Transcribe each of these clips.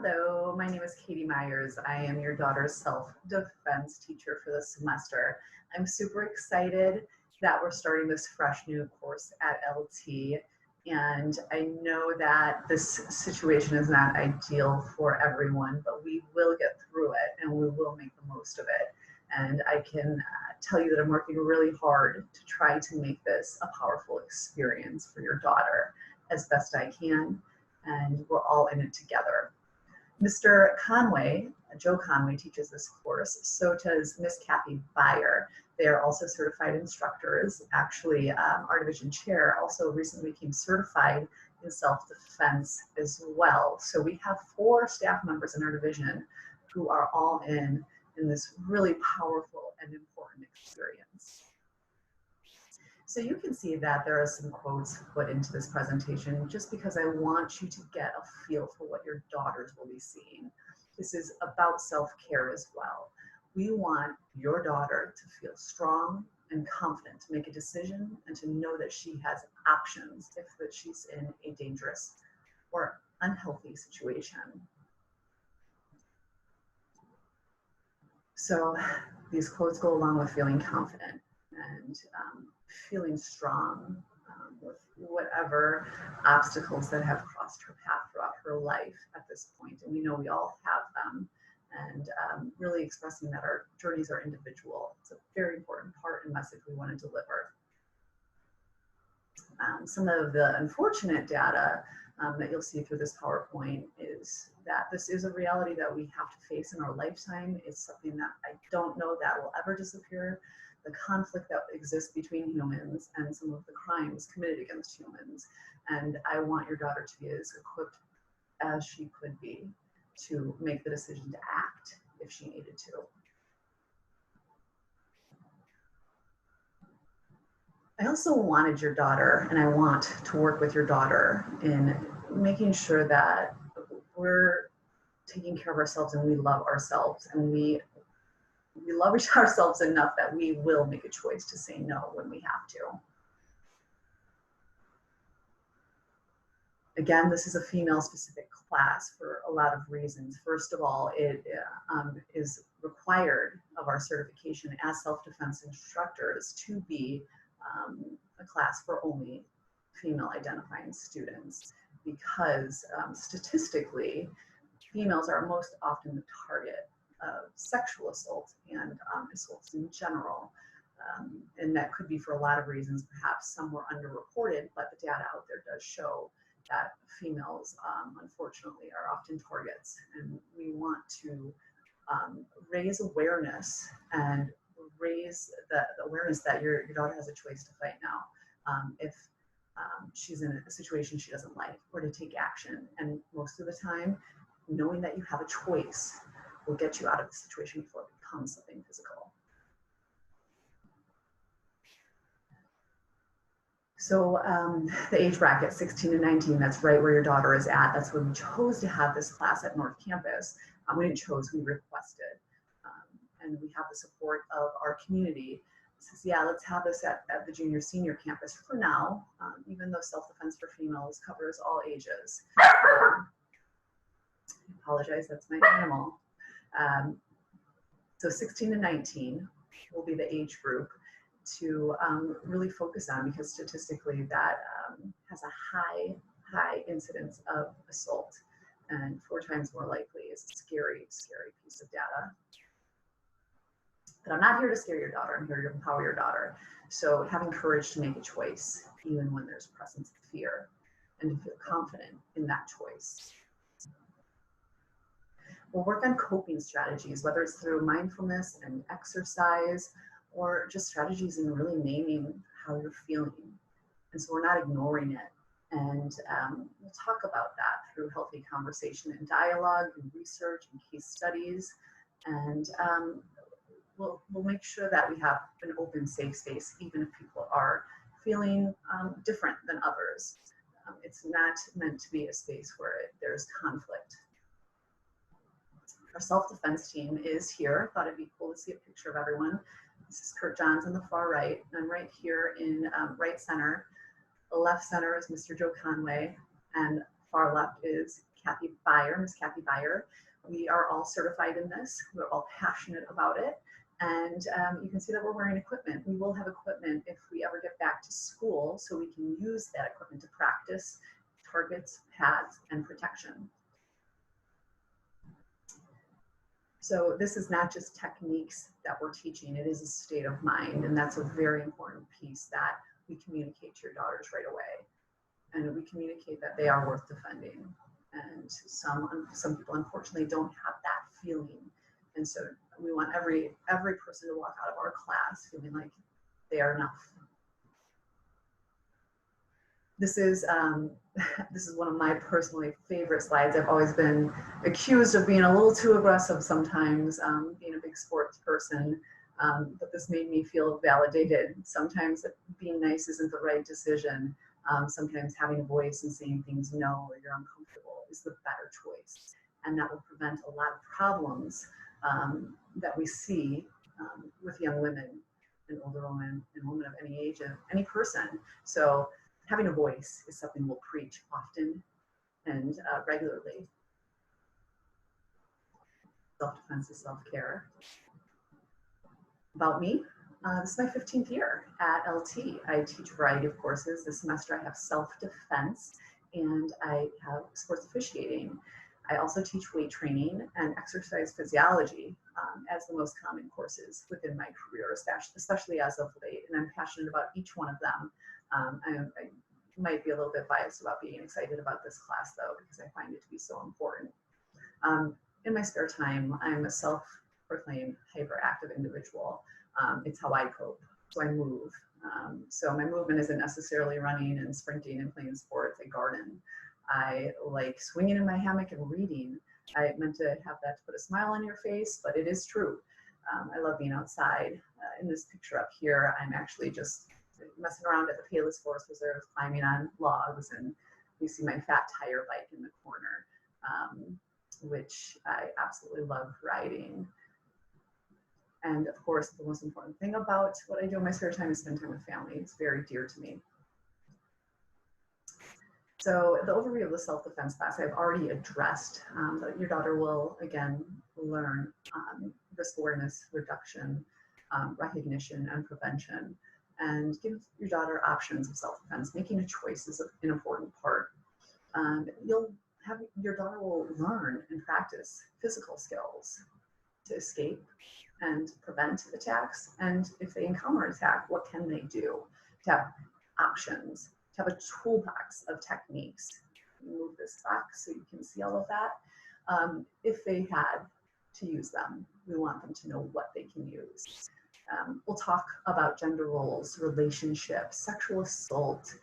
Hello, my name is Katie Meyers. I am your daughter's self-defense teacher for the semester. I'm super excited that we're starting this fresh new course at LT. And I know that this situation is not ideal for everyone, but we will get through it and we will make the most of it. And I can tell you that I'm working really hard to try to make this a powerful experience for your daughter as best I can. And we're all in it together. Mr. Conway, Joe Conway, teaches this course. So does Miss Kathy Beyer. They are also certified instructors. Actually, our division chair also recently became certified in self-defense as well. So we have 4 staff members in our division who are all in this really powerful and important experience. So you can see that there are some quotes put into this presentation just because I want you to get a feel for what your daughters will be seeing. This is about self-care as well. We want your daughter to feel strong and confident to make a decision and to know that she has options if that she's in a dangerous or unhealthy situation. So these quotes go along with feeling confident and feeling strong with whatever obstacles that have crossed her path throughout her life at this point. And we know we all have them. And really expressing that our journeys are individual. It's a very important part and message we want to deliver. Some of the unfortunate data that you'll see through this PowerPoint is that this is a reality that we have to face in our lifetime. It's something that I don't know that will ever disappear. The conflict that exists between humans and some of the crimes committed against humans. And I want your daughter to be as equipped as she could be to make the decision to act if she needed to. I also wanted your daughter, and I want to work with your daughter in making sure that we're taking care of ourselves and we love ourselves, and we love ourselves enough that we will make a choice to say no when we have to. Again, this is a female-specific class for a lot of reasons. First of all, it is required of our certification as self-defense instructors to be a class for only female-identifying students, because statistically, females are most often the target of sexual assault and assaults in general. And that could be for a lot of reasons. Perhaps some were underreported, but the data out there does show that females, unfortunately, are often targets. And we want to raise awareness and raise the awareness that your daughter has a choice to fight now. If she's in a situation she doesn't like, or to take action. And most of the time, knowing that you have a choice will get you out of the situation before it becomes something physical. So the age bracket, 16 to 19, that's right where your daughter is at. That's when we chose to have this class at North Campus. We didn't chose, we requested. And we have the support of our community. Says, yeah, let's have this at the junior senior campus for now, even though self-defense for females covers all ages. I apologize, that's my animal. So 16 to 19 will be the age group to really focus on, because statistically that has a high incidence of assault, and 4 times more likely is a scary, scary piece of data. But I'm not here to scare your daughter, I'm here to empower your daughter. So having courage to make a choice, even when there's presence of fear, and to feel confident in that choice. We'll work on coping strategies, whether it's through mindfulness and exercise, or just strategies in really naming how you're feeling. And so we're not ignoring it. And we'll talk about that through healthy conversation and dialogue and research and case studies. And we'll make sure that we have an open, safe space, even if people are feeling different than others. It's not meant to be a space where there's conflict. Our self-defense team is here. Thought it'd be cool to see a picture of everyone. This is Kurt Johns on the far right. I'm right here in right center. The left center is Mr. Joe Conway, and far left is Miss Kathy Beyer. We are all certified in this. We're all passionate about it. And you can see that we're wearing equipment. We will have equipment if we ever get back to school, so we can use that equipment to practice targets, pads, and protection. So this is not just techniques that we're teaching, it is a state of mind, and that's a very important piece that we communicate to your daughters right away. And we communicate that they are worth defending. And some people unfortunately don't have that feeling. And so we want every person to walk out of our class feeling like they are enough. This is one of my personally favorite slides. I've always been accused of being a little too aggressive sometimes, being a big sports person, but this made me feel validated. Sometimes being nice isn't the right decision. Sometimes having a voice and saying things no or you're uncomfortable is the better choice. And that will prevent a lot of problems that we see with young women and older women and women of any age and any person. So having a voice is something we'll preach often and regularly. Self-defense is self-care. About me, this is my 15th year at LT. I teach a variety of courses. This semester I have self-defense and I have sports officiating. I also teach weight training and exercise physiology as the most common courses within my career, especially as of late. And I'm passionate about each one of them. I might be a little bit biased about being excited about this class though, because I find it to be so important. In my spare time, I'm a self-proclaimed hyperactive individual. It's how I cope, so I move. So my movement isn't necessarily running and sprinting and playing sports. I garden. I like swinging in my hammock and reading. I meant to have that to put a smile on your face, but it is true. I love being outside. In this picture up here, I'm actually just messing around at the Palos Forest Reserve, climbing on logs, and you see my fat tire bike in the corner, which I absolutely love riding. And of course, the most important thing about what I do in my spare time is spend time with family. It's very dear to me. So the overview of the self-defense class I've already addressed, but your daughter will again learn risk awareness, reduction, recognition, and prevention, and give your daughter options of self-defense. Making a choice is an important part. Your daughter will learn and practice physical skills to escape and prevent attacks. And if they encounter an attack, what can they do? To have options, to have a toolbox of techniques. Move this back so you can see all of that. If they had to use them, we want them to know what they can use. We'll talk about gender roles, relationships, sexual assault,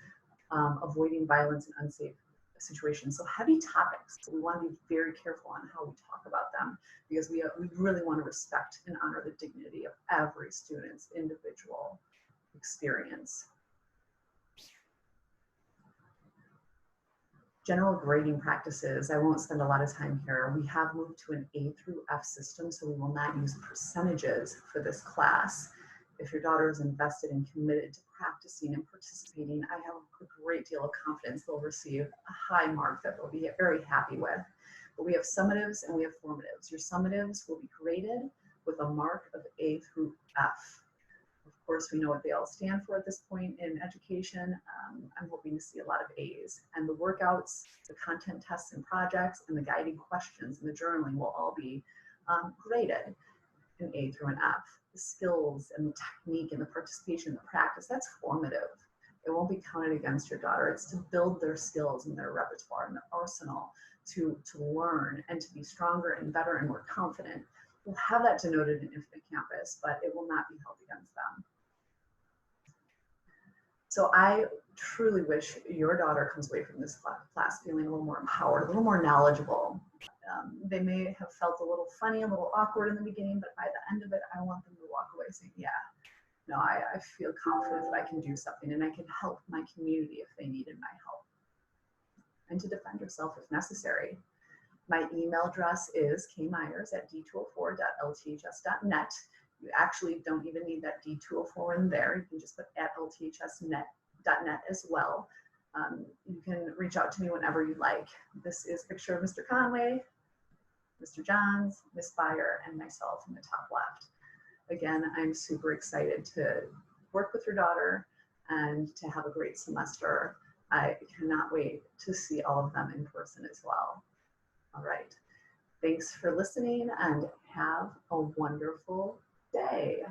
avoiding violence and unsafe situations. So heavy topics. So we want to be very careful on how we talk about them, because we really want to respect and honor the dignity of every student's individual experience. General grading practices, I won't spend a lot of time here. We have moved to an A through F system, so we will not use percentages for this class. If your daughter is invested and committed to practicing and participating, I have a great deal of confidence they'll receive a high mark that they'll be very happy with. But we have summatives and we have formatives. Your summatives will be graded with a mark of A through F. Of course, we know what they all stand for at this point in education. I'm hoping to see a lot of A's. And the workouts, the content tests and projects, and the guiding questions and the journaling will all be graded an A through an F. The skills and the technique and the participation, the practice, that's formative. It won't be counted against your daughter. It's to build their skills and their repertoire and their arsenal to learn and to be stronger and better and more confident. We'll have that denoted in Infinite Campus, but it will not be held against them. So I truly wish your daughter comes away from this class feeling a little more empowered, a little more knowledgeable. They may have felt a little funny, a little awkward in the beginning, but by the end of it, I want them to walk away saying, yeah, no, I feel confident that I can do something and I can help my community if they needed my help. And to defend yourself if necessary. My email address is kmyers@d204.lths.net. You actually don't even need that D204 in there. You can just put at lths.net as well. You can reach out to me whenever you like. This is a picture of Mr. Conway, Mr. Johns, Miss Byer, and myself in the top left. Again, I'm super excited to work with your daughter and to have a great semester. I cannot wait to see all of them in person as well. All right. Thanks for listening and have a wonderful day.